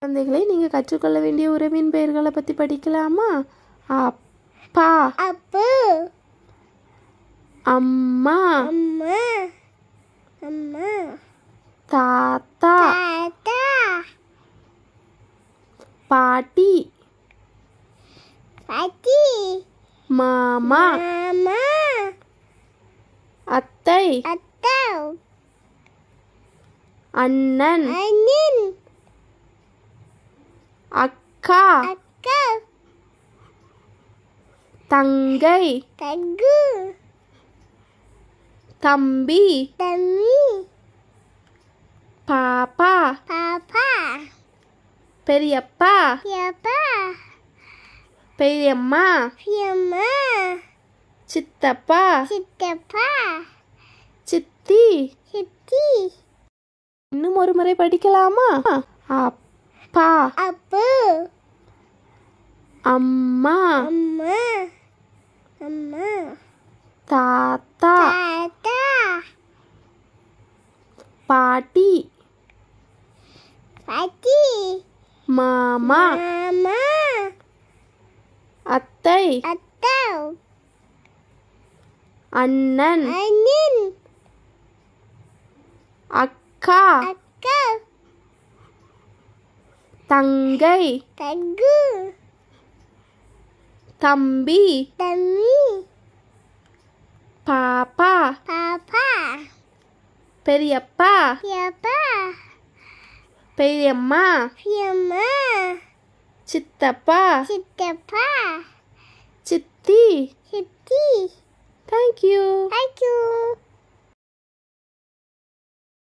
குழந்தைகளை நீங்கள் கற்றுக்கொள்ள வேண்டிய உறவின் பெயர்களை பற்றி படிக்கலாமா? அப்பா, அப்பு, அம்மா, அம்மா, அம்மா, தாத்தா, தாத்தா, பாட்டி, பாட்டி, மாமா, மாமா, அத்தை, அத்தா, அண்ணன், அண்ணன், அக்கா, அக்கா, தங்கை, தகு, தம்பி, தம்பி, பாப்பா, பாப்பா, பெரியப்பா, பெரியப்பா, பெரியம்மா, பெரியம்மா, சித்தப்பா, சித்தப்பா, சித்தி. சித்தி, இன்னும் ஒரு முறை படிக்கலாமா? அப்பா, அப்பு, அம்மா, அம்மா, அம்மா, தாத்தா, தாத்தா, பாட்டி, பாட்டி, மாமா, மாமா, அத்தை, அத்தா, அண்ணன், அண்ணன், அக்கா, அக்கா, தங்கை, தகு, தம்பி, தம்பி, பாப்பா, பாப்பா, பெரியப்பா, பெரியப்பா, பெரியம்மா, பெரியம்மா, சித்தப்பா, சித்தப்பா, சித்தி. சித்தி. Thank you. Thank you.